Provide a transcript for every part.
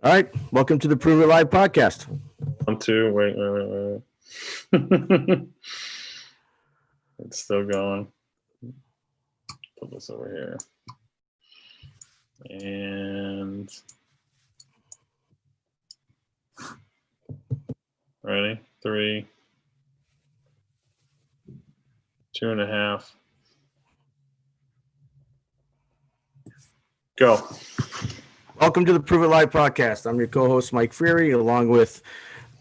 All right, welcome to the Prove It Live podcast. 1, 2, wait. It's still going. Put this over here. And ready? 3, 2.5. Go. Welcome to the Prove It Live podcast. I'm your co-host, Mike Freary, along with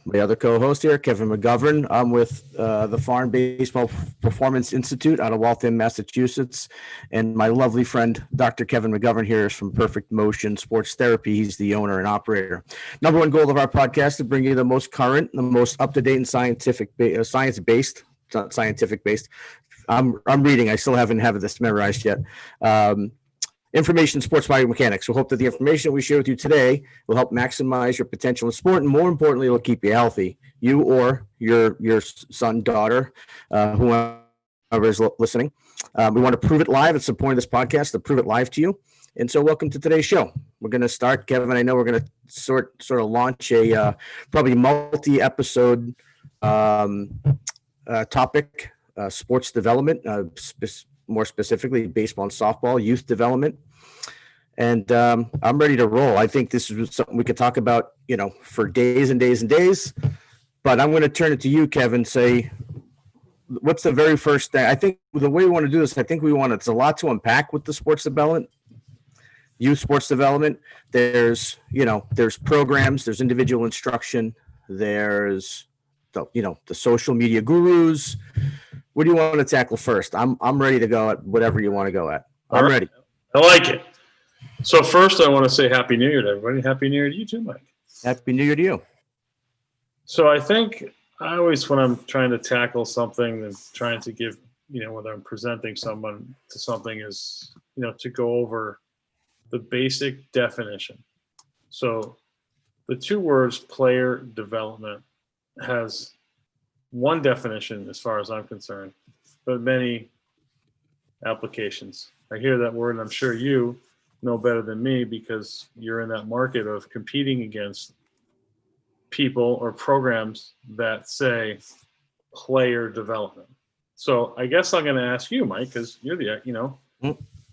my other co-host here, Kevin McGovern. I'm with the Farm Baseball Performance Institute out of Waltham, Massachusetts. And my lovely friend, Dr. Kevin McGovern here is from Perfect Motion Sports Therapy. He's the owner and operator. Number one goal of our podcast is to bring you the most current, the most up-to-date and science-based, not scientific-based. I'm reading. I still haven't this memorized yet. Information, sports biomechanics. We hope that the information we share with you today will help maximize your potential in sport, and more importantly, it'll keep you healthy. You or your son, daughter, whoever is listening. We want to prove it live. It's the point of this podcast to prove it live to you. And so, welcome to today's show. We're going to start, Kevin. I know we're going to sort of launch a probably multi-episode topic, sports development. More specifically, baseball and softball, youth development. And I'm ready to roll. I think this is something we could talk about, for days and days and days. But I'm going to turn it to you, Kevin. Say, what's the very first thing? I think the way we want to do this, it's a lot to unpack with the sports development, youth sports development. There's programs, there's individual instruction, there's the social media gurus. What do you want to tackle first? I'm ready to go at whatever you want to go at. I'm ready. I like it. So first, I want to say Happy New Year to everybody. Happy New Year to you too, Mike. Happy New Year to you. So I think I always, when I'm trying to tackle something and trying to give, whether I'm presenting someone to something, is, to go over the basic definition. So the two words player development has one definition as far as I'm concerned, but many applications. I hear that word, and I'm sure you know better than me because you're in that market of competing against people or programs that say player development. So I guess I'm going to ask you, Mike, because you're the,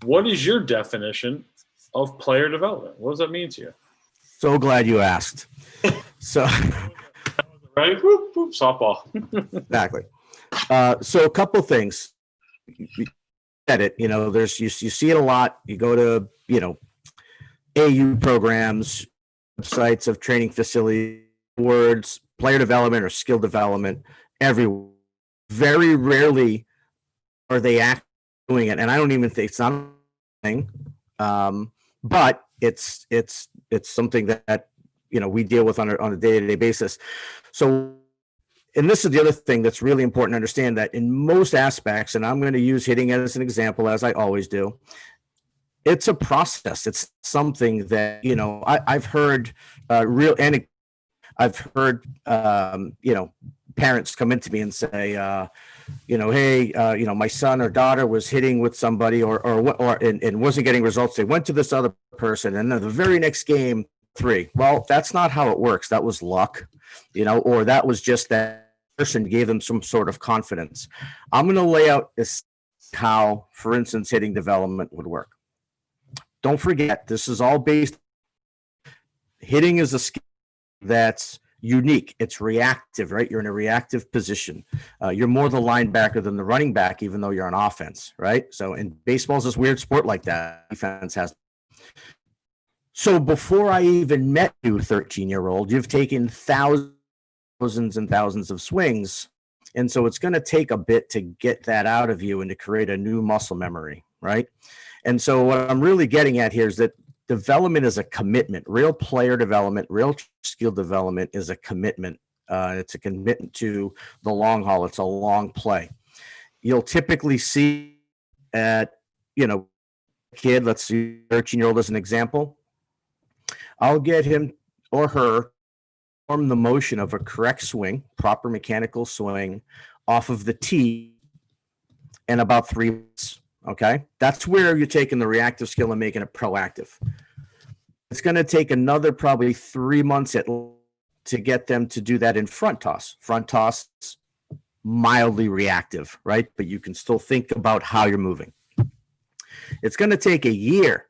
what is your definition of player development? What does that mean to you? So glad you asked. So. Right? Whoop, whoop, softball. Exactly. So a couple things. You said it, there's you see it a lot. You go to, AU programs, websites of training facilities, words, player development or skill development, everywhere. Very rarely are they actually doing it. And I don't even think it's not a thing. But it's something that we deal with on a day-to-day basis. So, and this is the other thing that's really important to understand, that in most aspects, and I'm going to use hitting as an example, as I always do, it's a process. It's something that, I've heard I've heard, parents come into me and say, hey, my son or daughter was hitting with somebody and wasn't getting results. They went to this other person, and then the very next game, 3. Well, that's not how it works. That was luck, or that was just that person gave them some sort of confidence. I'm going to lay out how, for instance, hitting development would work. Don't forget, this is all based. Hitting is a skill that's unique. It's reactive, right? You're in a reactive position. You're more the linebacker than the running back, even though you're on offense, right? So, and baseball is this weird sport like that. Defense has. So before I even met you, 13-year-old, you've taken thousands and thousands of swings. And so it's going to take a bit to get that out of you and to create a new muscle memory, right? And so what I'm really getting at here is that development is a commitment. Real player development, real skill development is a commitment. It's a commitment to the long haul. It's a long play. You'll typically see at, kid, let's see, 13-year-old as an example. I'll get him or her form the motion of a correct swing, proper mechanical swing off of the tee in about 3 minutes. Okay. That's where you're taking the reactive skill and making it proactive. It's going to take another probably 3 months to get them to do that in front toss. Front toss, mildly reactive, right? But you can still think about how you're moving. It's going to take a year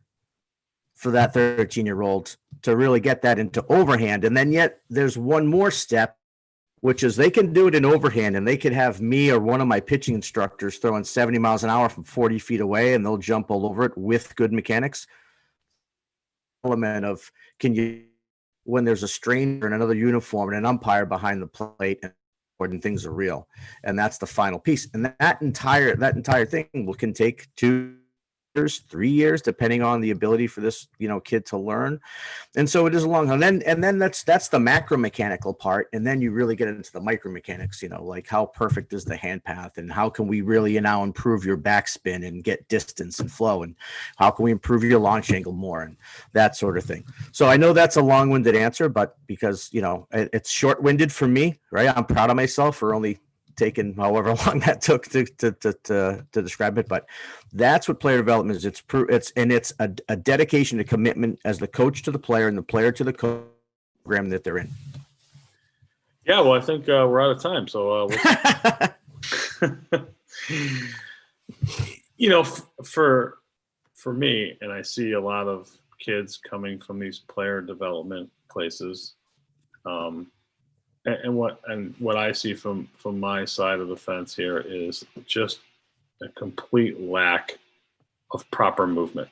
for that 13-year-old to really get that into overhand. And then yet there's one more step, which is they can do it in overhand, and they could have me or one of my pitching instructors throwing 70 miles an hour from 40 feet away, and they'll jump all over it with good mechanics. Element of, can you, when there's a stranger in another uniform and an umpire behind the plate, and things are real, and that's the final piece. And that entire thing can take 2 years, 3 years, depending on the ability for this kid to learn. And so it is a long, and then that's the macro mechanical part, and then you really get into the micro mechanics, like how perfect is the hand path, and how can we really now improve your backspin and get distance and flow, and how can we improve your launch angle more, and that sort of thing. So I know that's a long-winded answer, but because it's short-winded for me, right? I'm proud of myself for only taken however long that took to describe it, but that's what player development is. It's a dedication, a commitment as the coach to the player and the player to the program that they're in. Yeah, well, I think we're out of time, so for me, and I see a lot of kids coming from these player development places. And what I see from my side of the fence here is just a complete lack of proper movement.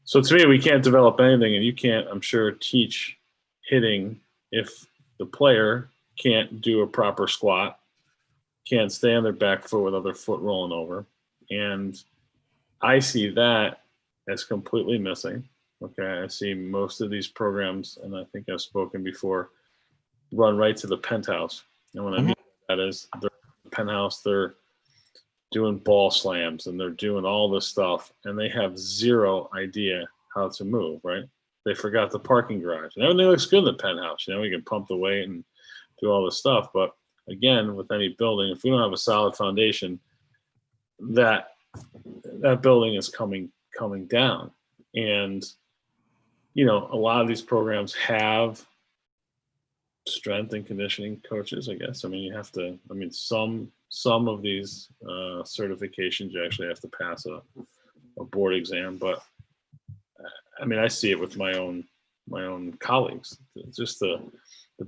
So to me, we can't develop anything, and you can't, I'm sure, teach hitting if the player can't do a proper squat, can't stay on their back foot with other foot rolling over. And I see that as completely missing. Okay, I see most of these programs, and I think I've spoken before, run right to the penthouse. And what I mean by that is they're in the penthouse, they're doing ball slams and they're doing all this stuff, and they have zero idea how to move, right? They forgot the parking garage. And everything looks good in the penthouse. We can pump the weight and do all this stuff. But again, with any building, if we don't have a solid foundation, that building is coming down. And, a lot of these programs have strength and conditioning coaches, I guess. You have to, some of these certifications, you actually have to pass a board exam, but I see it with my own colleagues. Just the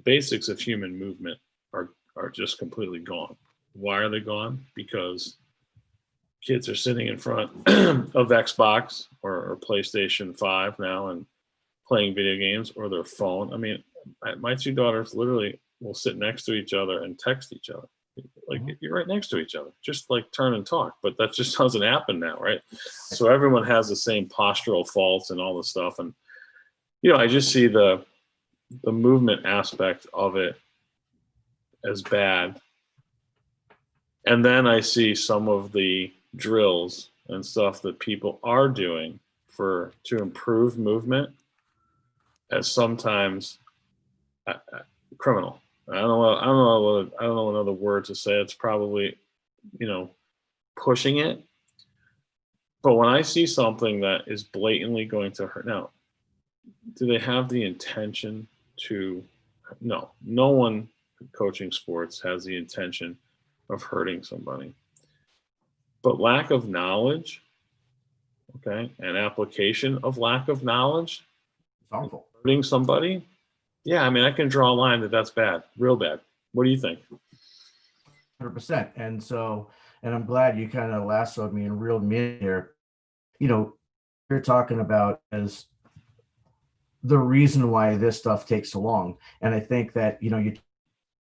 basics of human movement are just completely gone. Why are they gone? Because kids are sitting in front of Xbox or PlayStation 5 now and playing video games, or their phone. My two daughters literally will sit next to each other and text each other. Like, you're right next to each other, just like turn and talk. But that just doesn't happen now, right? So everyone has the same postural faults and all this stuff. And, I just see the movement aspect of it as bad. And then I see some of the drills and stuff that people are doing to improve movement as sometimes criminal. I don't know another word to say. It's probably, pushing it. But when I see something that is blatantly going to hurt, now, do they have the intention to? No one coaching sports has the intention of hurting somebody. But lack of knowledge, okay, and application of lack of knowledge, it's harmful. Hurting somebody, yeah, I can draw a line that's bad, real bad. What do you think? 100%. And I'm glad you kind of lassoed me and reeled me in here. You're talking about as the reason why this stuff takes so long. And I think that, you're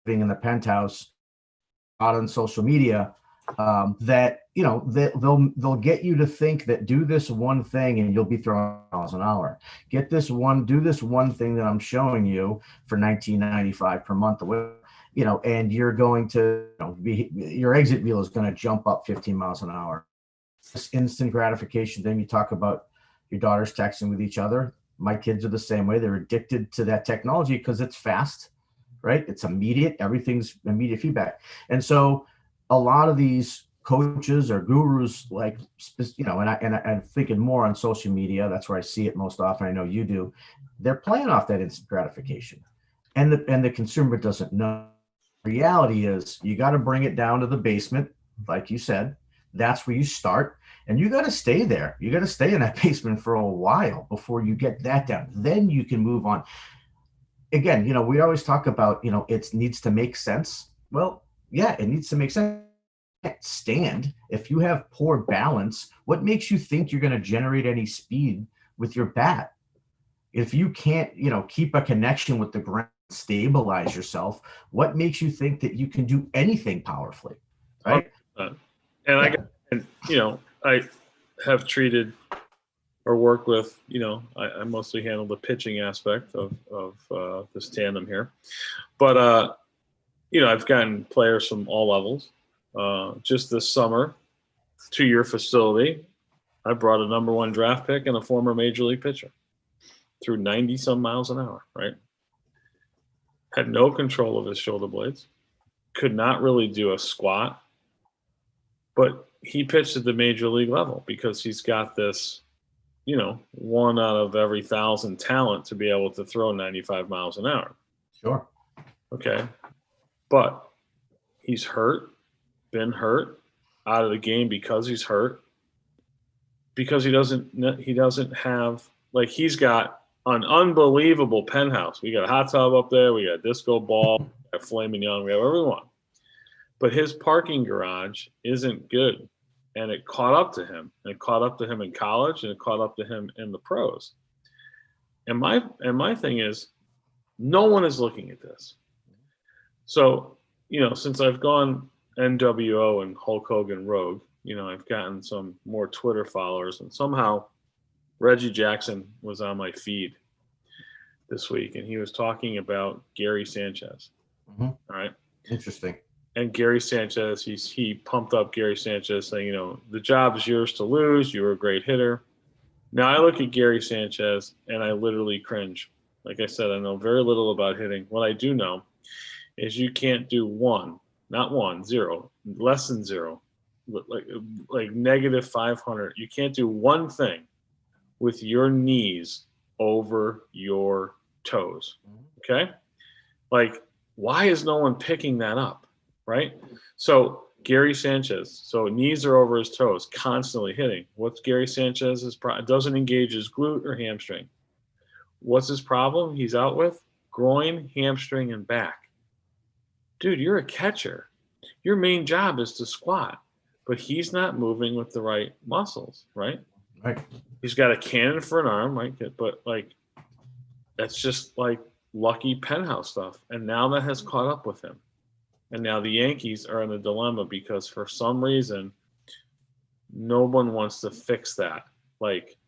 living in the penthouse, out on social media, that they'll get you to think that do this one thing and you'll be throwing miles an hour. Do this one thing that I'm showing you for $19.95 per month, and you're going to your exit wheel is going to jump up 15 miles an hour. This instant gratification. Then you talk about your daughters texting with each other. My kids are the same way. They're addicted to that technology because it's fast, right? It's immediate. Everything's immediate feedback. And so a lot of these coaches or gurus, like, you know, I'm thinking more on social media. That's where I see it most often. I know you do. They're playing off that instant gratification, and the consumer doesn't know. Reality is, you got to bring it down to the basement, like you said. That's where you start, and you got to stay there. You got to stay in that basement for a while before you get that down. Then you can move on. Again, you know, we always talk about, you know, it needs to make sense. Well, yeah, it needs to make sense. Stand, if you have poor balance, what makes you think you're going to generate any speed with your bat? If you can't, you know, keep a connection with the ground, stabilize yourself, what makes you think that you can do anything powerfully, right? 100%. And you know, I have treated or worked with, you know, I mostly handle the pitching aspect of this tandem here, but you know, I've gotten players from all levels. Just this summer, to your facility, I brought a #1 draft pick and a former major league pitcher through 90 some miles an hour, right? Had no control of his shoulder blades, could not really do a squat, but he pitched at the major league level because he's got this, you know, 1 out of every 1,000 talent to be able to throw 95 miles an hour. Sure. Okay. But he's hurt, been hurt, out of the game because he's hurt, because he doesn't have, like, he's got an unbelievable penthouse. We got a hot tub up there, we got a disco ball, we got flaming young, we have everyone. But his parking garage isn't good. And it caught up to him. And it caught up to him in college, and it caught up to him in the pros. And my thing is, no one is looking at this. So, you know, since I've gone NWO and Hulk Hogan rogue, you know, I've gotten some more Twitter followers, and somehow Reggie Jackson was on my feed this week, and he was talking about Gary Sanchez. Mm-hmm. All right. Interesting. And Gary Sanchez, he pumped up Gary Sanchez, saying, you know, the job is yours to lose. You were a great hitter. Now I look at Gary Sanchez and I literally cringe. Like I said, I know very little about hitting. What I do know is you can't do zero, less than zero, like negative 500. You can't do one thing with your knees over your toes. Okay? Like, why is no one picking that up? Right? So Gary Sanchez, so knees are over his toes, constantly hitting. What's Gary Sanchez's problem? Doesn't engage his glute or hamstring. What's his problem? He's out with groin, hamstring, and back. Dude, you're a catcher. Your main job is to squat, but he's not moving with the right muscles, right? Right. He's got a cannon for an arm, right? But like, that's just like lucky penthouse stuff. And now that has caught up with him. And now the Yankees are in a dilemma because for some reason, no one wants to fix that. Like,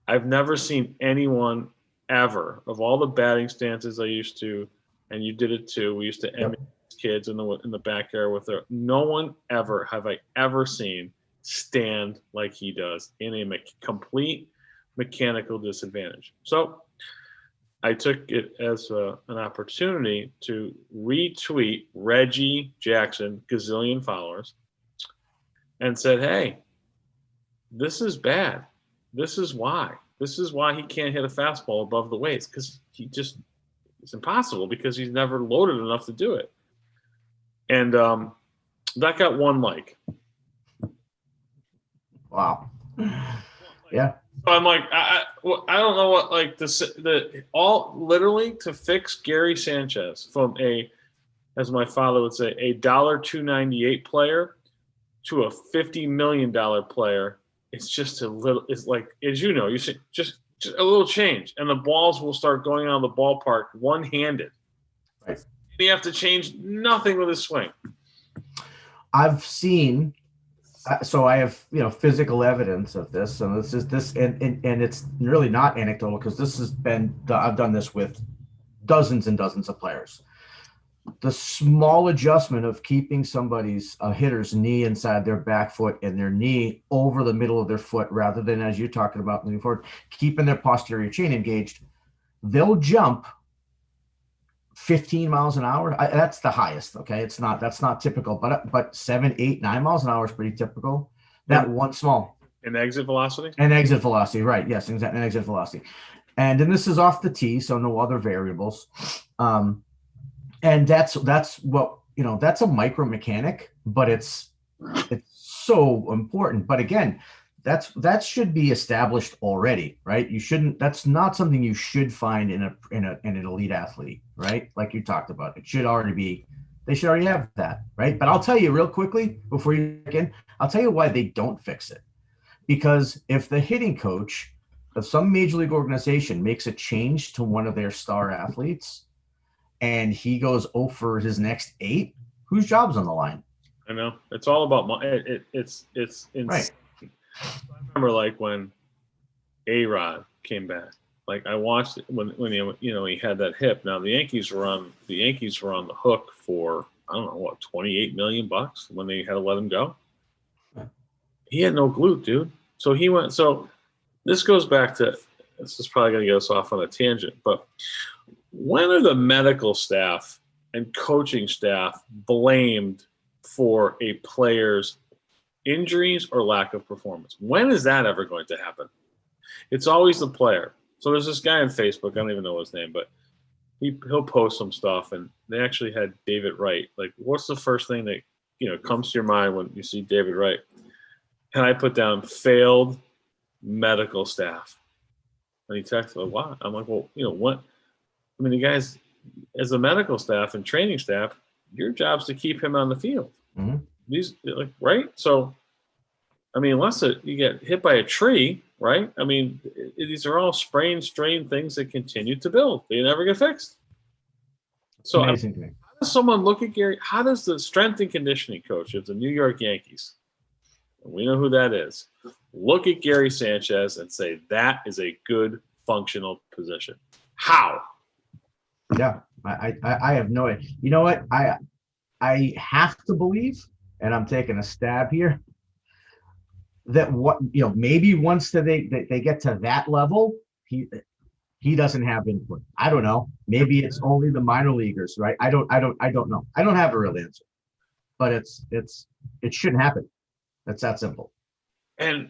I've never seen anyone ever, of all the batting stances I used to, and you did it too, we used to emulate kids in the backyard with their, no one ever have I ever seen stand like he does in a complete mechanical disadvantage. So I took it as an opportunity to retweet Reggie Jackson, gazillion followers, and said, hey, this is bad. This is why. This is why he can't hit a fastball above the waist, because it's impossible, because he's never loaded enough to do it. And that got 1 like. Wow. Yeah. So I'm like, I don't know what, like, literally to fix Gary Sanchez from as my father would say, a $298 player to a $50 million player. It's just a little, it's like, as you know, you see just a little change, and the balls will start going out of the ballpark one-handed. Right. And you have to change nothing with his swing. I've seen, so I have, you know, physical evidence of this, and and it's really not anecdotal, because I've done this with dozens and dozens of players. The small adjustment of keeping a hitter's knee inside their back foot and their knee over the middle of their foot, rather than, as you're talking about, moving forward, keeping their posterior chain engaged, they'll jump 15 miles an hour. That's the highest. Okay. That's not typical, but 7, 8, 9 miles an hour is pretty typical. That one small. An exit velocity? And exit velocity, right. Yes, exactly. And exit velocity. And then this is off the tee, so no other variables. And that's what, that's a micro mechanic, but it's so important. But again, that should be established already, right? That's not something you should find in an elite athlete, right? Like you talked about. They should already have that, right? But I'll tell you real quickly before you begin, I'll tell you why they don't fix it. Because if the hitting coach of some major league organization makes a change to one of their star athletes and he goes 0 for his next 8, whose job's on the line? I know. It's all about money. It's right. I remember like when A-Rod came back. Like I watched it when he had that hip. Now the Yankees were on the hook for, I don't know what, $28 million when they had to let him go. He had no glute, dude. So he went. So this goes back to, this is probably going to get us off on a tangent, but when are the medical staff and coaching staff blamed for a player's injuries or lack of performance? When is that ever going to happen? It's always the player. So there's this guy on Facebook, I don't even know his name, but he'll post some stuff, and they actually had David Wright. Like, what's the first thing that comes to your mind when you see David Wright? And I put down failed medical staff. And he texted, "What?" I'm like, well, what? I mean, the guys, as a medical staff and training staff, your job's to keep him on the field. Mm-hmm. These, right? So, I mean, unless you get hit by a tree, right? I mean, these are all strain things that continue to build. They never get fixed. So, how does someone look at Gary? How does the strength and conditioning coach of the New York Yankees, we know who that is, look at Gary Sanchez and say that is a good functional position? How? Yeah, I have no idea. You know what? I have to believe, and I'm taking a stab here, that maybe once they get to that level, he doesn't have input. I don't know. Maybe it's only the minor leaguers, right? I don't know. I don't have a real answer, but it shouldn't happen. It's that simple. And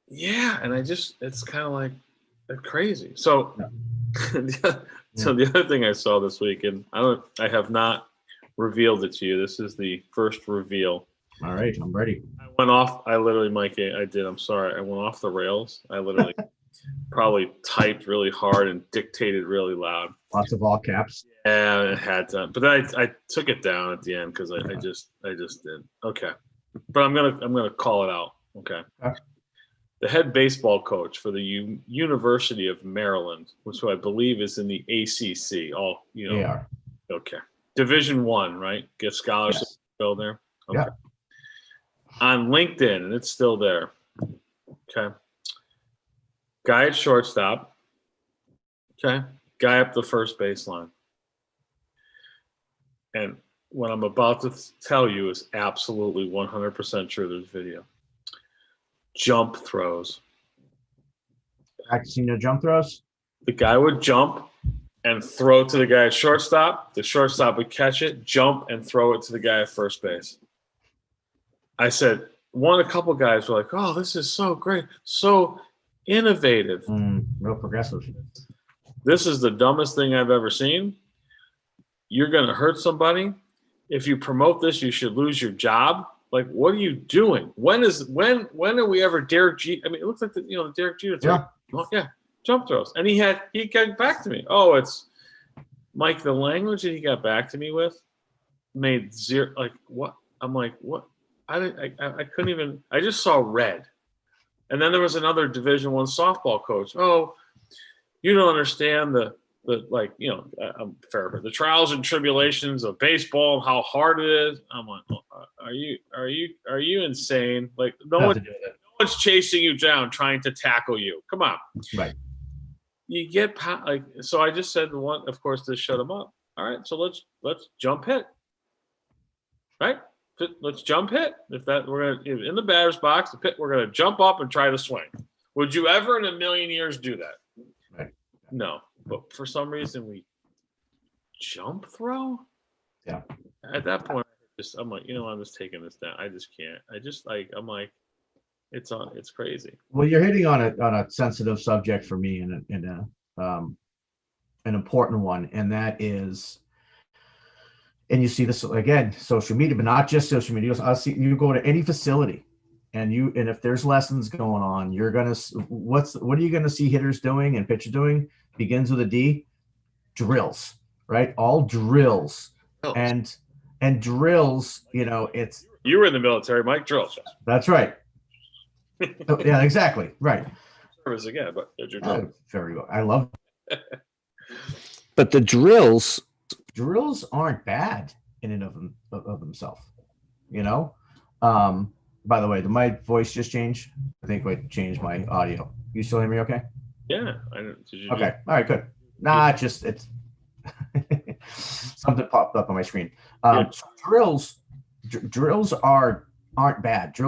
yeah, and it's kind of like crazy. So, so the other thing I saw this week, and I have not revealed it to you. This is the first reveal. All right, I'm ready. I went off. I literally, Mike, I did. I'm sorry. I went off the rails. I literally probably typed really hard and dictated really loud. Lots of all caps. Yeah, I had to, but then I took it down at the end because I just did. Okay, but I'm gonna call it out. Okay. The head baseball coach for the University of Maryland, which I believe is in the ACC. They are. Okay. Division I, right? Get scholarships go there. Okay. Yeah. On LinkedIn, and it's still there. Okay. Guy at shortstop. Okay. Guy up the first baseline. And what I'm about to tell you is absolutely 100% true. There's video. Jump throws. Practicing the jump throws? The guy would jump and throw to the guy at shortstop. The shortstop would catch it, jump, and throw it to the guy at first base. I said, a couple guys were like, "Oh, this is so great, so innovative." Real progressive. This is the dumbest thing I've ever seen. You're going to hurt somebody. If you promote this, you should lose your job. Like, what are you doing? When are we ever Derek G? I mean, it looks like the Derek Jeter throw. Yeah. Well, yeah, jump throws. And he got back to me. Oh, it's Mike. The language that he got back to me with made zero. Like, what? I'm like, what? I couldn't even. I just saw red. And then there was another Division I softball coach. Oh, you don't understand the I'm fair, but the trials and tribulations of baseball and how hard it is. I'm like, are you insane? Like no one's chasing you down trying to tackle you. Come on. Right. You get so I just said one, of course, to shut him up. All right, so let's jump hit. Right? Let's jump hit. We're gonna in the batter's box, we're gonna jump up and try to swing. Would you ever in a million years do that? Right. No. But for some reason, we jump throw. Yeah. At that point, I'm like, I'm just taking this down. I just can't. I'm like, it's crazy. Well, you're hitting on a sensitive subject for me, and an important one, and that is, and you see this again, social media, but not just social media. I'll see you go to any facility, and if there's lessons going on, you're gonna what are you gonna see hitters doing and pitchers doing? Begins with a D. Drills, right? All drills, and drills. It's you were in the military, Mike. Drills. That's right. Yeah, exactly. Right. Service again, but very well. I love. But the drills aren't bad in and of themselves. By the way, did my voice just change? I think I changed my audio. You still hear me okay? Yeah. Did you okay. All right, good. Nah, it's something popped up on my screen. So drills aren't bad.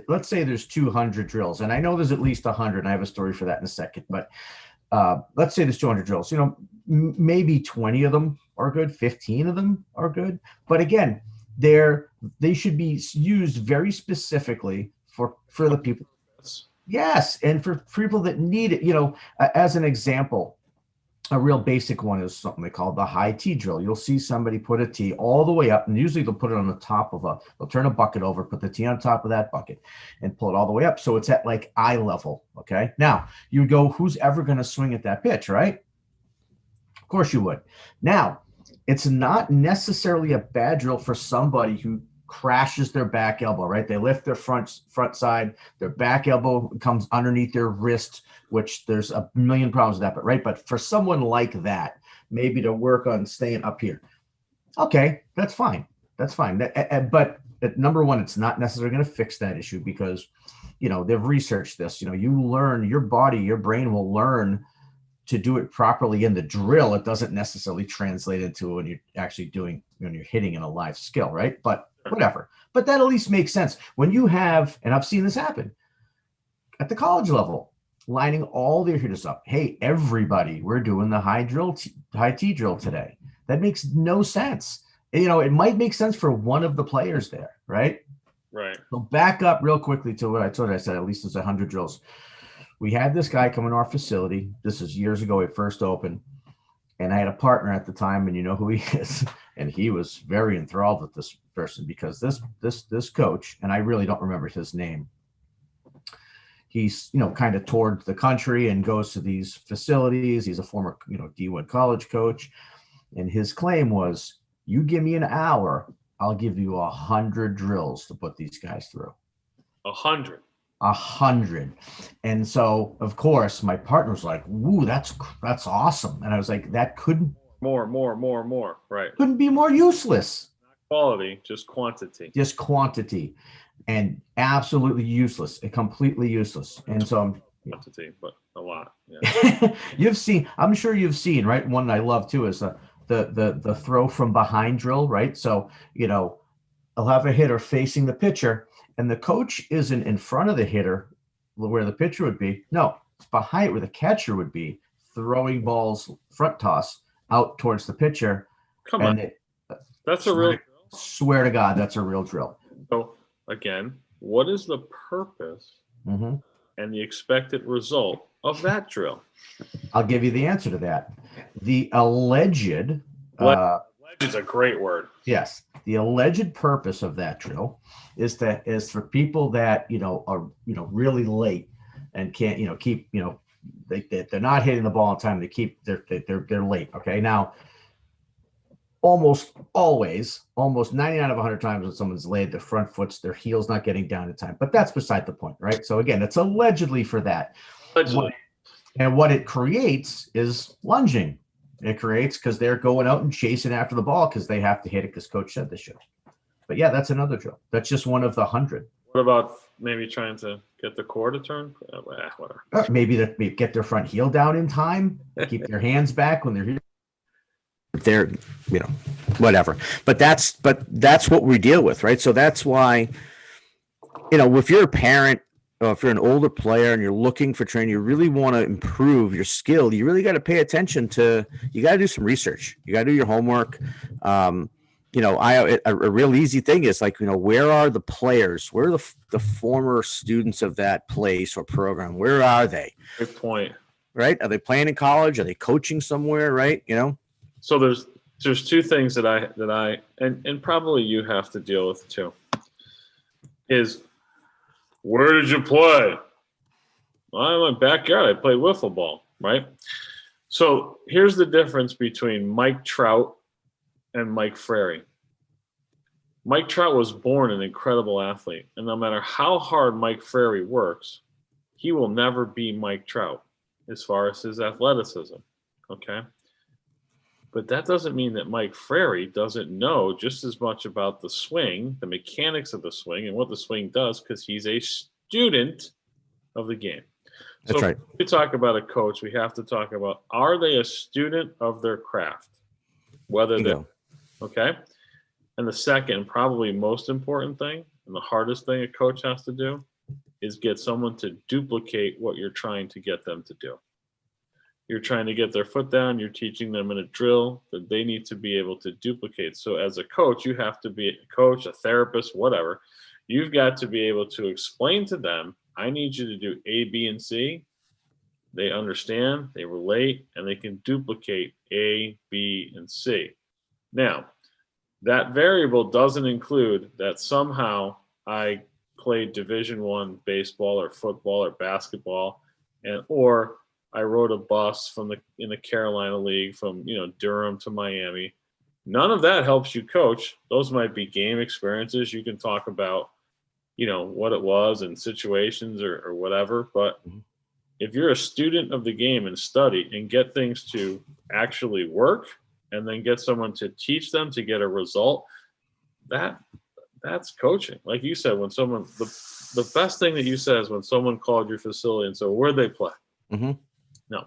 Let's say there's 200 drills, and I know there's at least 100, and I have a story for that in a second, but let's say there's 200 drills. Maybe 20 of them are good, 15 of them are good, but again, they should be used very specifically for the people. Yes, and for people that need it. As an example, a real basic one is something they call the high T drill. You'll see somebody put a T all the way up, and usually they'll put it on the top they'll turn a bucket over, put the T on top of that bucket, and pull it all the way up. So it's at like eye level. Okay. Now you would go, who's ever going to swing at that pitch, right? Of course you would. Now, it's not necessarily a bad drill for somebody who crashes their back elbow, right? They lift their front side, their back elbow comes underneath their wrist, which there's a million problems with that, but for someone like that, maybe to work on staying up here. Okay, that's fine. But at number one, it's not necessarily going to fix that issue because, they've researched this. You learn, your body, your brain will learn to do it properly in the drill. It doesn't necessarily translate into when you're actually when you're hitting in a live skill, right? But whatever. But that at least makes sense. When you have, and I've seen this happen at the college level, lining all their hitters up. Hey, everybody, we're doing the high T drill today. That makes no sense. It might make sense for one of the players there, right? Right. So back up real quickly to what I told you. I said at least there's 100 drills. We had this guy come in our facility. This is years ago. It first opened, and I had a partner at the time, and you know who he is. And he was very enthralled with this person because this coach, and I really don't remember his name. He's kind of toured the country and goes to these facilities. He's a former D1 college coach, and his claim was, "You give me an hour, I'll give you 100 drills to put these guys through." 100. 100. And so, of course, my partner was like, "Woo, that's awesome." And I was like, "That couldn't more. Right. Couldn't be more useless." Not quality, just quantity. Just quantity, and absolutely useless, and completely useless. And so, quantity, but a lot. Yeah. I'm sure you've seen, right? One I love too is the throw from behind drill, right? So I'll have a hitter facing the pitcher, and the coach isn't in front of the hitter where the pitcher would be. No, it's behind where the catcher would be, throwing balls front toss out towards the pitcher. Come on. That's a real drill? Swear to God, that's a real drill. So, again, what is the purpose and the expected result of that drill? I'll give you the answer to that. The alleged... alleged is a great word. Yes. The alleged purpose of that drill is for people that are really late and can't keep they're not hitting the ball on time. They're late. Okay, now almost 99 of 100 times when someone's late, their front foot's their heel's not getting down in time. But that's beside the point, right? So again, it's allegedly for that. Allegedly. And what it creates is lunging. It creates because they're going out and chasing after the ball because they have to hit it because coach said they should. But yeah, that's another drill. That's just one of the 100. What about maybe trying to get the core to turn? Whatever. Maybe get their front heel down in time, keep their hands back when they're here. They're, whatever. But that's what we deal with, right? So that's why, if you're a parent if you're an older player and you're looking for training, you really want to improve your skill, you really got to pay attention to, you got to do some research. You got to do your homework. A real easy thing is like, where are the players? Where are the former students of that place or program? Where are they? Good point. Right? Are they playing in college? Are they coaching somewhere? Right? So there's two things that I and probably you have to deal with too. Is, where did you play? Well, in my backyard. I played wiffle ball, right? So here's the difference between Mike Trout and Mike Frary. Mike Trout was born an incredible athlete, and no matter how hard Mike Frary works, he will never be Mike Trout as far as his athleticism, okay? But that doesn't mean that Mike Frary doesn't know just as much about the swing, the mechanics of the swing, and what the swing does, because he's a student of the game. That's right. When we talk about a coach, we have to talk about, are they a student of their craft? Whether they, okay? And the second, probably most important thing, and the hardest thing a coach has to do, is get someone to duplicate what you're trying to get them to do. You're trying to get their foot down. You're teaching them in a drill that they need to be able to duplicate. So as a coach, you have to be a coach, a therapist, whatever. You've got to be able to explain to them, I need you to do A, B, and C. They understand, they relate, and they can duplicate A, B, and C. Now, that variable doesn't include that somehow I played Division I baseball or football or basketball, or I rode a bus in the Carolina League from Durham to Miami. None of that helps you coach. Those might be game experiences. You can talk about, what it was and situations or whatever. But if you're a student of the game and study and get things to actually work, and then get someone to teach them to get a result, that's coaching. Like you said, when someone, the best thing that you said is when someone called your facility and said, where'd they play? Mm-hmm. No.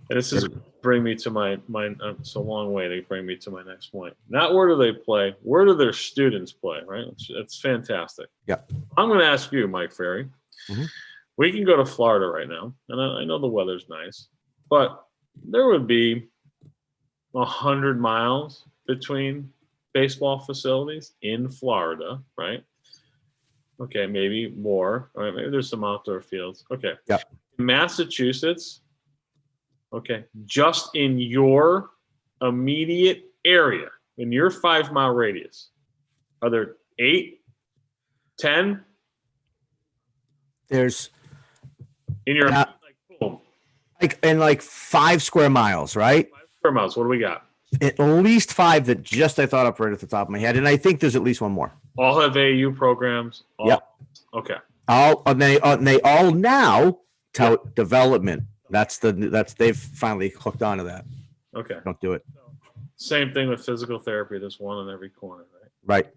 And this is bring me to my it's a long way to bring me to my next point. Not where do they play, where do their students play, right? It's fantastic. Yeah. I'm going to ask you, Mike Frary. Mm-hmm. We can go to Florida right now, and I know the weather's nice, but there would be 100 miles between baseball facilities in Florida, right? Okay, maybe more. All right, maybe there's some outdoor fields. Okay. Yeah. Massachusetts, okay, just in your immediate area, in your 5-mile radius, are there 8, 10? There's in your boom. Like 5 square miles, right? 5 square miles. What do we got? At least 5 that just I thought up right at the top of my head, and I think there's at least one more. All have AAU programs. Yep. Okay. They all now tout development. That's they've finally hooked onto that. Okay. Don't do it. Same thing with physical therapy. There's one on every corner, right? Right.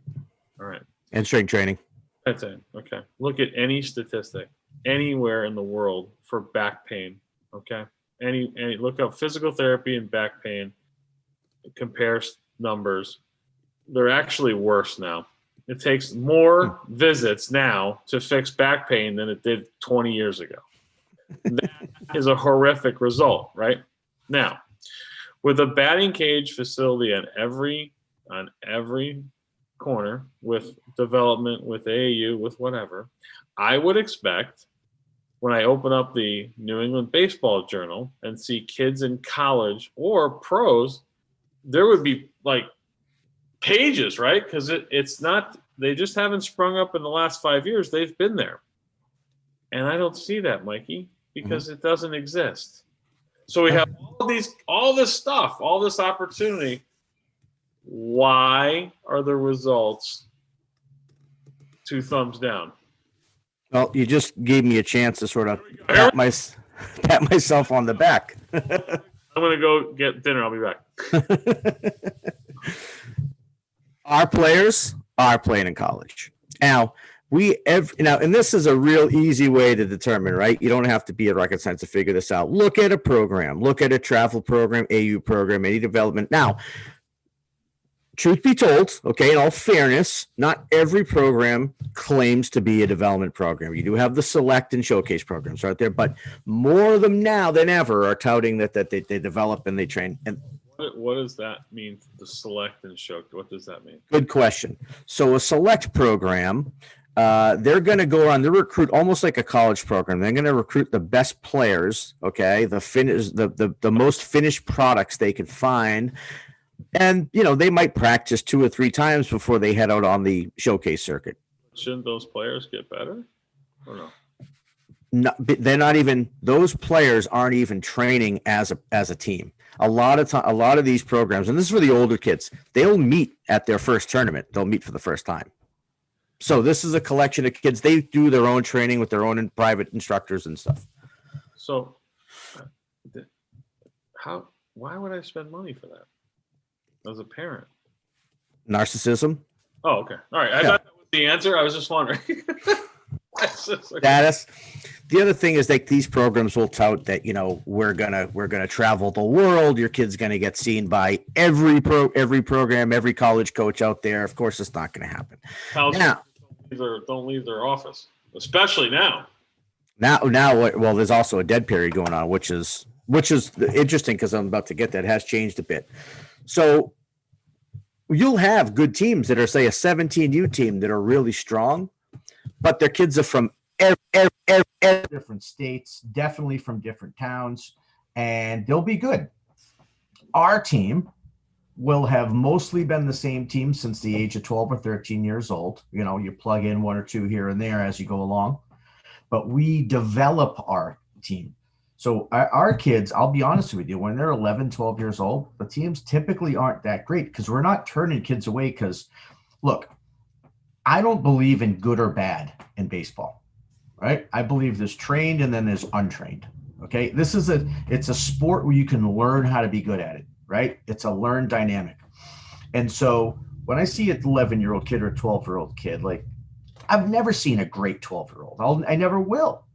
All right. And strength training. That's it. Okay. Look at any statistic anywhere in the world for back pain. Okay. Any look up physical therapy and back pain. Compare numbers. They're actually worse now. It takes more visits now to fix back pain than it did 20 years ago. That is a horrific result, right? Now, with a batting cage facility on every corner, with development, with AAU, with whatever, I would expect when I open up the New England Baseball Journal and see kids in college or pros, there would be like pages, right? Because it's not, they just haven't sprung up in the last 5 years. They've been there. And I don't see that, Mikey, because it doesn't exist. So we have all this stuff, all this opportunity. Why are the results 2 thumbs down? Well, you just gave me a chance to sort of pat myself on the back. I'm going to go get dinner. I'll be back. Our players are playing in college. Now, and this is a real easy way to determine, right? You don't have to be a rocket science to figure this out. Look at a program. Look at a travel program, AU program, any development. Now, truth be told, okay, in all fairness, not every program claims to be a development program. You do have the select and showcase programs right there, but more of them now than ever are touting that they develop and they train. And What does that mean? The select and show. What does that mean? good question. So a select program, they're going to go around. They recruit almost like a college program. They're going to recruit the best players. Okay, the most finished products they can find, and they might practice 2 or 3 times before they head out on the showcase circuit. Shouldn't those players get better, or no? No, they're not even. Those players aren't even training as a team. A lot of these programs, and this is for the older kids, they'll meet at their first tournament. They'll meet for the first time. So this is a collection of kids. They do their own training with their own private instructors and stuff. So, why would I spend money for that as a parent? Narcissism. Oh, okay. All right. I thought that was the answer. I was just wondering. Status. The other thing is that these programs will tout that we're gonna travel the world. Your kid's gonna get seen by every program, every college coach out there. Of course, it's not gonna happen. Now, don't leave their office, especially now. Well, there's also a dead period going on, which is interesting because I'm about to get that. It has changed a bit. So you'll have good teams that are, say, a 17U team that are really strong, but their kids are from every different states, definitely from different towns, and they'll be good. Our team will have mostly been the same team since the age of 12 or 13 years old. You plug in 1 or 2 here and there as you go along, but we develop our team. So our kids, I'll be honest with you, when they're 11, 12 years old, the teams typically aren't that great because we're not turning kids away because, look, I don't believe in good or bad in baseball, right? I believe there's trained and then there's untrained, okay? It's a sport where you can learn how to be good at it, right? It's a learned dynamic. And so when I see an 11-year-old kid or a 12-year-old kid, like, I've never seen a great 12-year-old. I never will,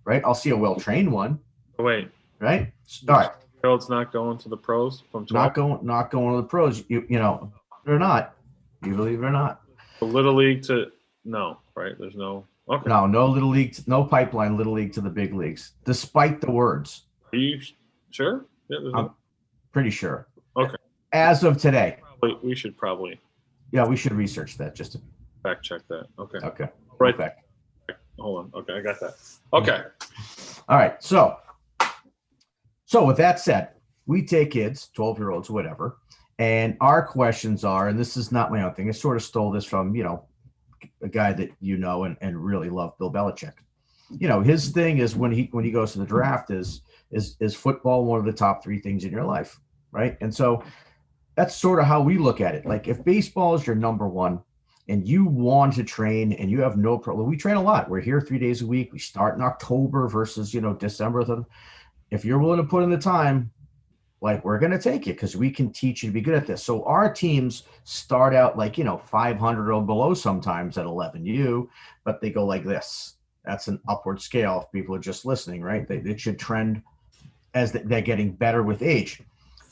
right? I'll see a well-trained one. Wait. Right? All right. 12-year-old's not going to the pros from 12? Not going to the pros. They're not. You believe it or not. Little league no, right? There's no. Okay. No little league, no pipeline, little league to the big leagues, despite the words. Are you sure? Yeah, I'm pretty sure. Okay. As of today. We should probably. Yeah, we should research that just to fact check that. Okay. Okay. Right. Back. Hold on. Okay, I got that. Okay. All right. So with that said, we take kids, 12-year-olds, whatever, and our questions are, and this is not my own thing. I sort of stole this from, a guy that and really love, Bill Belichick. His thing is when he goes to the draft is football one of the top 3 things in your life, right? And so that's sort of how we look at it. Like, if baseball is your number one and you want to train and you have no problem, we train a lot. We're here 3 days a week. We start in October versus, December. If you're willing to put in the time, like, we're going to take it because we can teach you to be good at this. So our teams start out like, 500 or below sometimes at 11U, but they go like this. That's an upward scale if people are just listening, right? It should trend as they're getting better with age.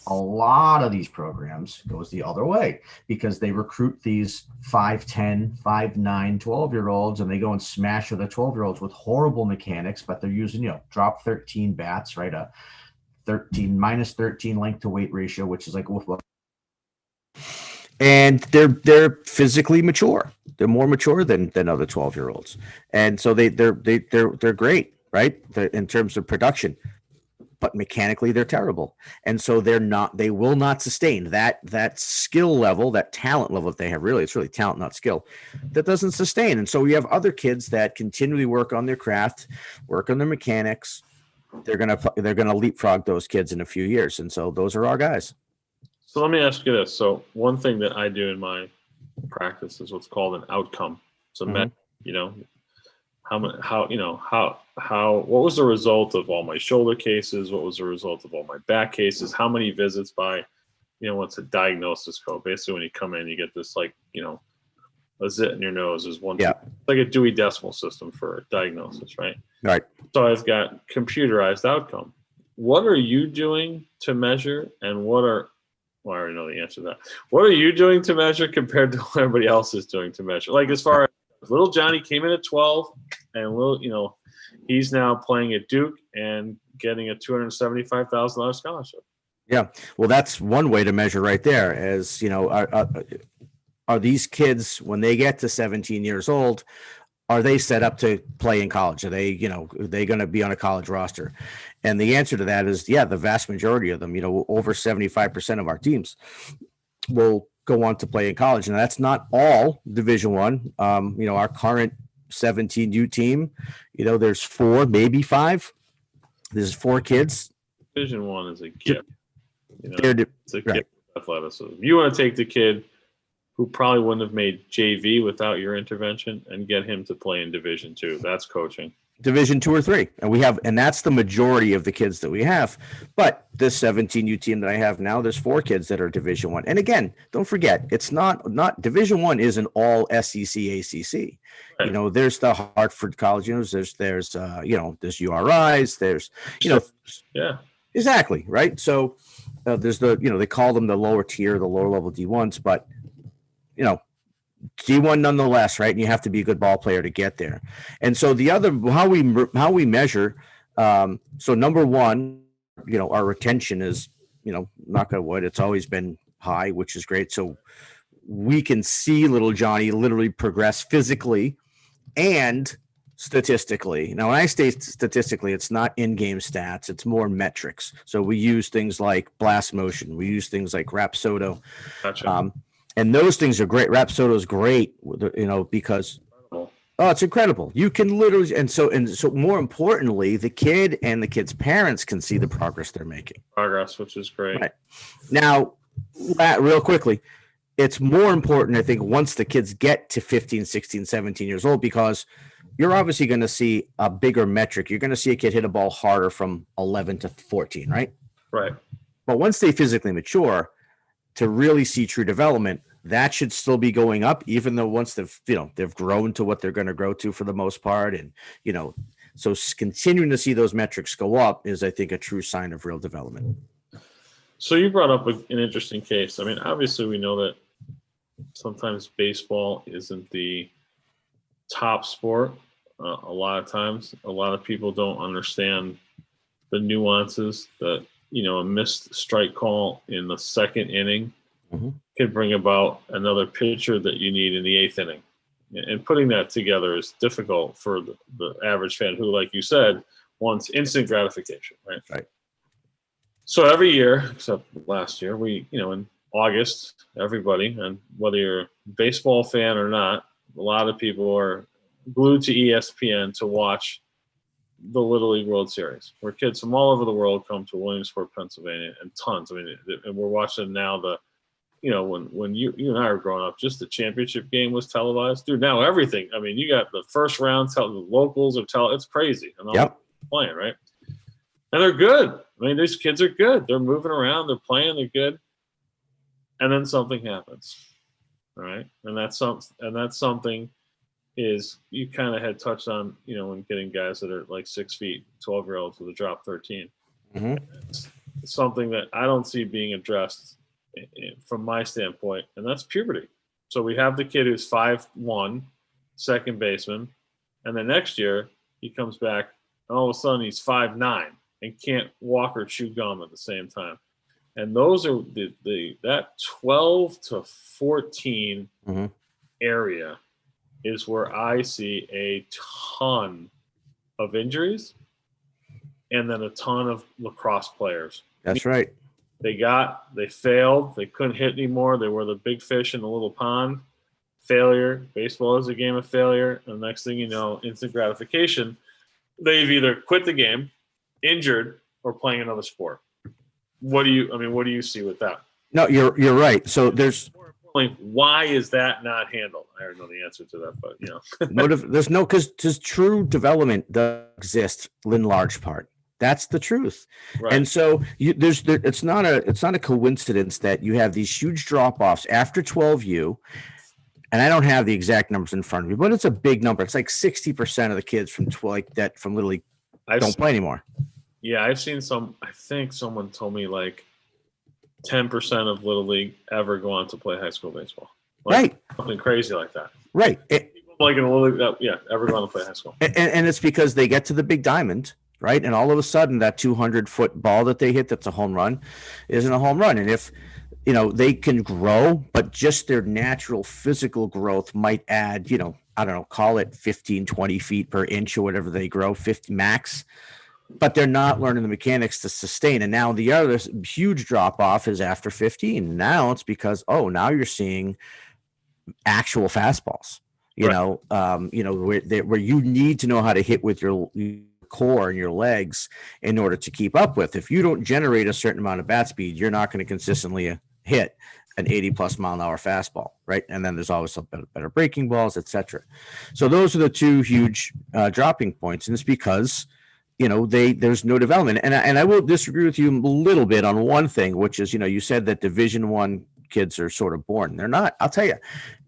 A lot of these programs goes the other way because they recruit these 5'10", 5'9", 12-year-olds, and they go and smash with the 12-year-olds with horrible mechanics, but they're using, drop 13 bats, right? A minus 13 length to weight ratio, which is like, and they're physically mature. They're more mature than other 12-year-olds, and so they're great, right? In terms of production. But mechanically they're terrible. And so they will not sustain that skill level, that talent level that they have. Really, it's really talent, not skill, that doesn't sustain. And so we have other kids that continually work on their craft, work on their mechanics. They're going to leapfrog those kids in a few years. And so those are our guys. So let me ask you this. So one thing that I do in my practice is what's called an outcome. So, what was the result of all my shoulder cases? What was the result of all my back cases? How many visits by, what's a diagnosis code? Basically, when you come in, you get this, like, a zit in your nose is one. Yeah. It's like a Dewey Decimal System for diagnosis, right? Right. So I've got computerized outcome. What are you doing to measure, and what are Well, I already know the answer to that. What are you doing to measure compared to what everybody else is doing to measure? Like, as far as little Johnny came in at 12, and he's now playing at Duke and getting a $275,000 scholarship. Yeah. Well, that's one way to measure right there. As are these kids, when they get to 17 years old, are they set up to play in college? Are they going to be on a college roster? And the answer to that is, yeah, the vast majority of them, over 75% of our teams will go on to play in college. And that's not all Division One. Our current 17U team, there's 4, maybe 5. There's 4 kids. Division One is a gift. It's a right. gift of athleticism. You want to take the kid who probably wouldn't have made JV without your intervention and get him to play in Division Two. That's coaching. Division 2 or 3. And that's the majority of the kids that we have. But this 17U team that I have now, there's 4 kids that are Division 1. And again, don't forget, it's not Division 1 isn't all SEC, ACC. Right. There's the Hartford College, there's there's URIs, there's, yeah, exactly. Right. So there's they call them the lower tier, the lower level D1s, but D1 nonetheless, right? And you have to be a good ball player to get there. And so the other, how we measure, so number one, our retention is, knock on wood, it's always been high, which is great. So we can see little Johnny literally progress physically and statistically. Now, when I say statistically, it's not in-game stats, it's more metrics. So we use things like blast motion, we use things like Rapsodo. Gotcha. And those things are great. Rapsodo is great, because it's incredible. You can literally, and so more importantly, the kid and the kid's parents can see the progress they're making. Which is great. Right. Now, real quickly, it's more important, I think, once the kids get to 15, 16, 17 years old, because you're obviously going to see a bigger metric. You're going to see a kid hit a ball harder from 11 to 14, right? Right. But once they physically mature, to really see true development, that should still be going up, even though once they've grown to what they're going to grow to for the most part. And, so continuing to see those metrics go up is, I think, a true sign of real development. So you brought up an interesting case. I mean, obviously we know that sometimes baseball isn't the top sport. A lot of times, a lot of people don't understand the nuances that, a missed strike call in the second inning can bring about another pitcher that you need in the 8th inning. And putting that together is difficult for the average fan who, like you said, wants instant gratification, right? Right. So every year, except last year, we, in August, everybody, and whether you're a baseball fan or not, a lot of people are glued to ESPN to watch the Little League World Series, where kids from all over the world come to Williamsport, Pennsylvania, and tons. I mean, and we're watching now when you and I were growing up, just the championship game was televised. Dude, now everything. I mean, you got the first round, the locals are it's crazy. And all playing, right? And they're good. I mean, these kids are good. They're moving around, they're playing, they're good. And then something happens. All right. And that's something is you kind of had touched on, when getting guys that are like 6 feet, 12-year-olds with a drop 13. It's something that I don't see being addressed from my standpoint, and that's puberty. So we have the kid who's 5'1", second baseman, and the next year he comes back, and all of a sudden he's 5'9" and can't walk or chew gum at the same time. And those are that 12 to 14 area is where I see a ton of injuries and then a ton of lacrosse players. That's right. They failed. They couldn't hit anymore. They were the big fish in the little pond. Failure. Baseball is a game of failure. And the next thing you know, instant gratification. They've either quit the game, injured, or playing another sport. What do you see with that? No, you're right. So there's why is that not handled? I already know the answer to that, but because true development does exist in large part. That's the truth. Right. And so it's not a coincidence that you have these huge drop-offs after 12U, and I don't have the exact numbers in front of me, but it's a big number. It's like 60% of the kids from Little League don't play anymore. Yeah, I've seen some. I think someone told me like 10% of Little League ever go on to play high school baseball. Right. Something crazy like that. Right. People like in Little League, ever go on to play high school. And it's because they get to the big diamond, right? And all of a sudden that 200-foot ball that they hit that's a home run isn't a home run. And if, they can grow, but just their natural physical growth might add, I don't know, call it 15, 20 feet per inch or whatever they grow, 50 max. But they're not learning the mechanics to sustain. And now the other huge drop off is after 15. Now it's because, now you're seeing actual fastballs, where you need to know how to hit with your core and your legs in order to keep up with. If you don't generate a certain amount of bat speed, you're not going to consistently hit an 80+ mile an hour fastball, right? And then there's always some better breaking balls, etc. So those are the two huge dropping points, and it's because there's no development. And I will disagree with you a little bit on one thing, which is you said that Division I kids are sort of born. They're not. I'll tell you.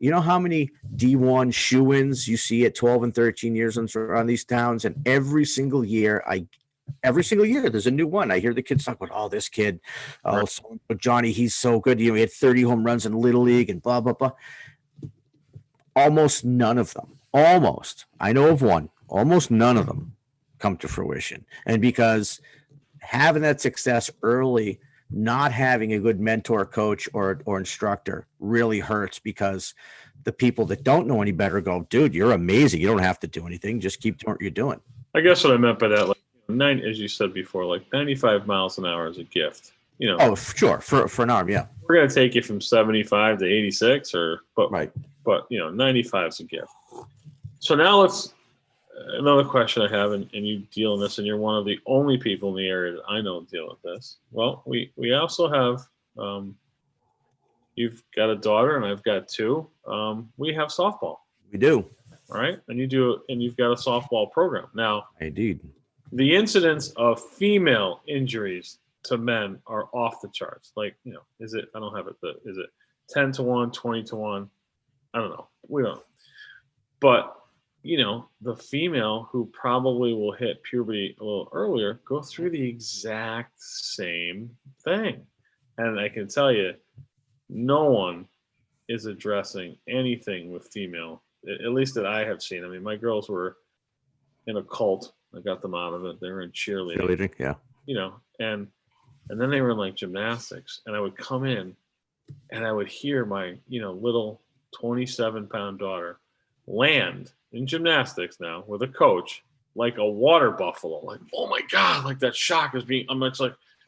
You know how many D1 shoe-ins you see at 12 and 13 years on these towns, and every single year there's a new one. I hear the kids talk about, this kid, Johnny, he's so good. He had 30 home runs in Little League and blah, blah, blah. Almost none of them. I know of one. Almost none of them come to fruition. And because having that success early, not having a good mentor, coach, or instructor really hurts, because the people that don't know any better go, dude, you're amazing. You don't have to do anything. Just keep doing what you're doing. I guess what I meant by that, as you said before, 95 miles an hour is a gift. Oh, sure. For an arm, yeah. We're going to take you from 75 to 86, right. But 95 is a gift. So now another question I have, and you deal in this, and you're one of the only people in the area that I know deal with this. Well, we also have, you've got a daughter and I've got two. We have softball. We do. All right. And you've got a softball program. Now, indeed, the incidence of female injuries to men are off the charts. Is it, I don't have it, is it 10 to 1, 20 to 1? I don't know. We don't. But the female who probably will hit puberty a little earlier go through the exact same thing. And I can tell you, no one is addressing anything with female, at least that I have seen. I mean, my girls were in a cult. I got them out of it. They were in cheerleading. Yeah. And then they were in gymnastics. And I would come in and I would hear my, little 27-pound daughter land in gymnastics now with a coach like a water buffalo. Oh my God, that shock is being, I'm like,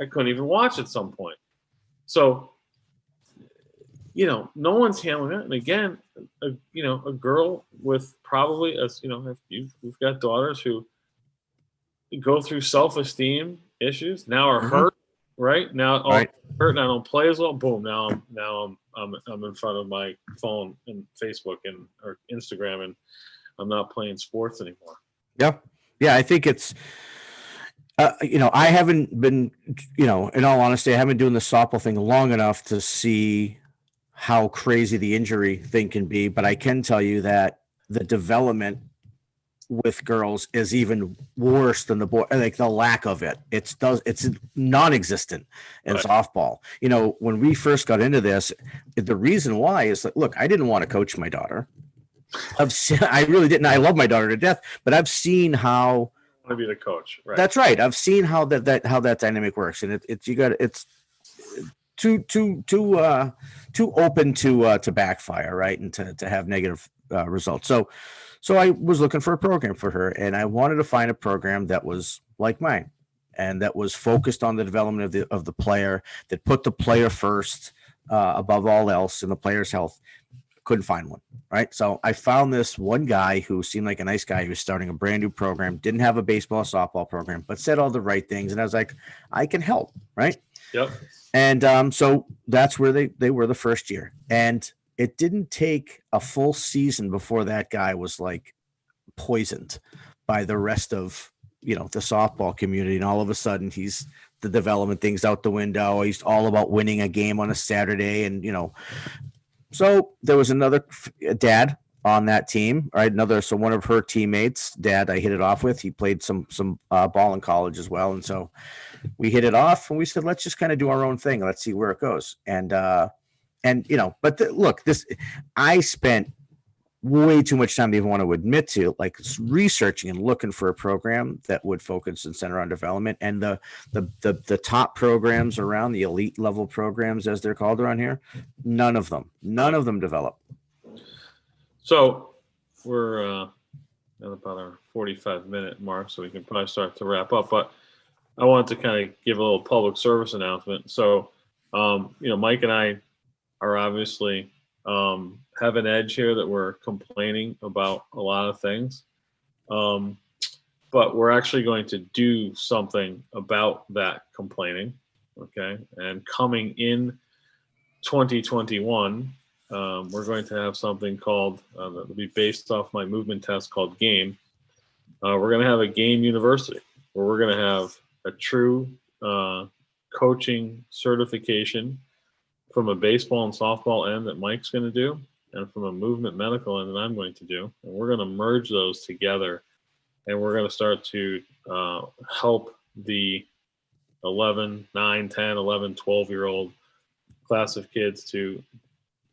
I couldn't even watch at some point. So, no one's handling it. And again, a girl with probably, we've got daughters who go through self-esteem issues, now are hurt, right? Now, hurt, now I don't play as well. Boom. Now I'm in front of my phone and Facebook or Instagram, and I'm not playing sports anymore. Yeah. I think it's, I haven't been, in all honesty, I haven't been doing the softball thing long enough to see how crazy the injury thing can be. But I can tell you that the development with girls is even worse than the boy. The lack of it. It's non-existent in softball. When we first got into this, the reason why is that, look, I didn't want to coach my daughter. I really didn't. I love my daughter to death, but I've seen how. I want to be the coach, right? That's right. I've seen how that dynamic works, and it's too open to backfire, right, and to have negative results. So I was looking for a program for her, and I wanted to find a program that was like mine, and that was focused on the development of the player, that put the player first above all else, and the player's health. Couldn't find one, right? So I found this one guy who seemed like a nice guy who was starting a brand new program, didn't have a baseball, softball program, but said all the right things. And I was like, I can help, right? Yep. And so that's where they were the first year. And it didn't take a full season before that guy was poisoned by the rest of, the softball community. And all of a sudden the development thing's out the window. He's all about winning a game on a Saturday. And, so there was another dad on that team, right? So one of her teammates, dad, I hit it off with. He played some ball in college as well, and so we hit it off, and we said, let's just kind of do our own thing. Let's see where it goes. And but look, I spent way too much time to even want to admit to, like, researching and looking for a program that would focus and center on development. And the top programs around, the elite level programs, as they're called around here, none of them develop. So we're at about our 45-minute mark, so we can probably start to wrap up. But I wanted to kind of give a little public service announcement. So, Mike and I are obviously have an edge here that we're complaining about a lot of things. But we're actually going to do something about that complaining. Okay. And coming in 2021, we're going to have something called, that'll be based off my movement test, called GAME. We're going to have a GAME University where we're going to have a true coaching certification from a baseball and softball end that Mike's going to do, and from a movement medical end that I'm going to do. And we're going to merge those together, and we're going to start to help the 11, 9, 10, 11, 12-year-old class of kids to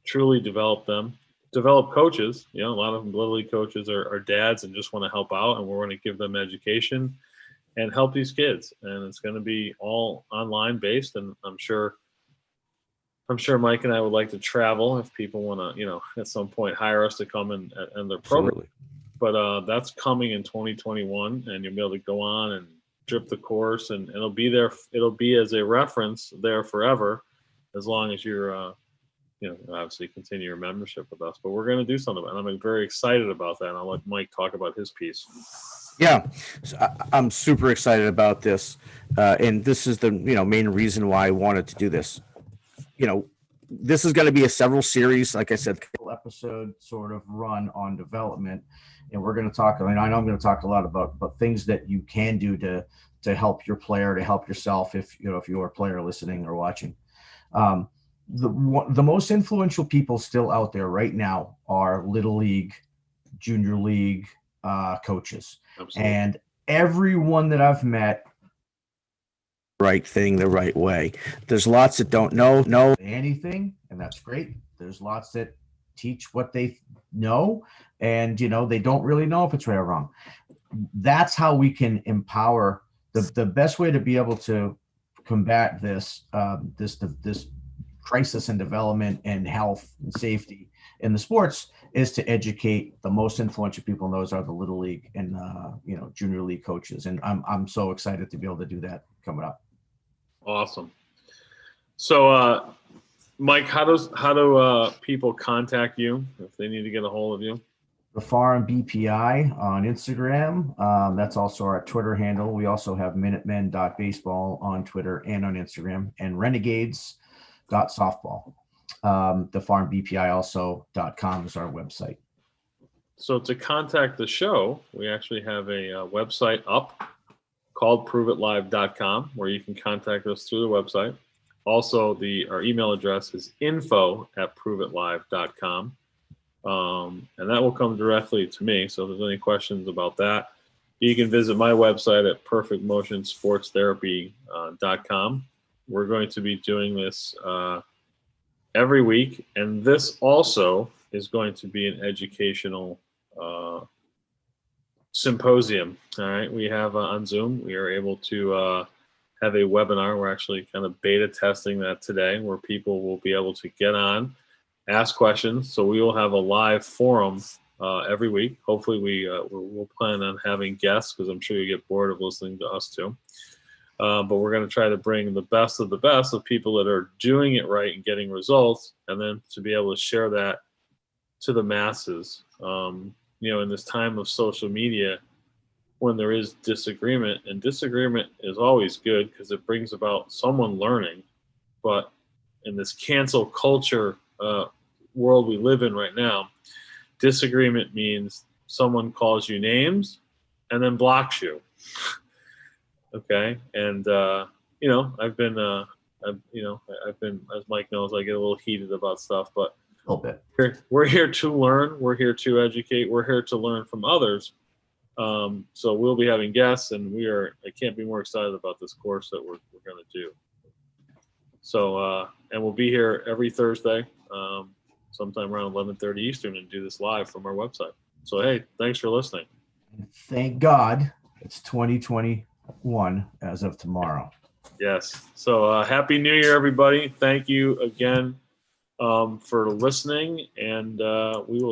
truly develop them, develop coaches. A lot of them, Little League coaches, are dads and just want to help out, and we're going to give them education and help these kids. And it's going to be all online based, and I'm sure Mike and I would like to travel if people want to, at some point hire us to come and their program. Absolutely. But that's coming in 2021, and you'll be able to go on and drip the course, and it'll be there. It'll be as a reference there forever, as long as you're, obviously continue your membership with us. But we're going to do something, and I'm very excited about that. And I'll let Mike talk about his piece. Yeah, so I'm super excited about this, and this is the main reason why I wanted to do this. This is going to be a several series, like I said, episode sort of run on development, and we're going to talk. I know I'm going to talk a lot about things that you can do to help your player, to help yourself, if you're a player listening or watching. The most influential people still out there right now are Little League, Junior League coaches. Absolutely. And everyone that I've met, right thing the right way. There's lots that don't know anything, and that's great. There's lots that teach what they know, and they don't really know if it's right or wrong. That's how we can empower. The best way to be able to combat this crisis in development and health and safety in the sports is to educate. The most influential people in those are the Little League and Junior League coaches, and I'm so excited to be able to do that coming up. Awesome. So, Mike, how do people contact you if they need to get a hold of you? The Farm BPI on Instagram. That's also our Twitter handle. We also have Minutemen.baseball on Twitter and on Instagram, and Renegades.softball. TheFarmBPI.com is our website. So to contact the show, we actually have a website up called ProveItLive.com, where you can contact us through the website. Also, our email address is info@ProveItLive.com. And that will come directly to me. So if there's any questions about that, you can visit my website at perfectmotionsportstherapy.com. We're going to be doing this every week, and this also is going to be an educational symposium. All right, we have on Zoom, we are able to have a webinar. We're actually kind of beta testing that today, where people will be able to get on, ask questions. So we will have a live forum every week. Hopefully we'll plan on having guests, because I'm sure you get bored of listening to us too. But we're going to try to bring the best of people that are doing it right and getting results, and then to be able to share that to the masses. In this time of social media, when there is disagreement, and disagreement is always good because it brings about someone learning. But in this cancel culture world we live in right now, disagreement means someone calls you names and then blocks you. Okay. And, I've been, as Mike knows, I get a little heated about stuff, but A little bit. We're here to learn. We're here to educate. We're here to learn from others. So we'll be having guests, and I can't be more excited about this course that we're going to do. So, and we'll be here every Thursday, sometime around 11:30 Eastern, and do this live from our website. So, hey, thanks for listening. Thank God it's 2021 as of tomorrow. Yes. So, Happy New Year, everybody. Thank you again for listening, and we will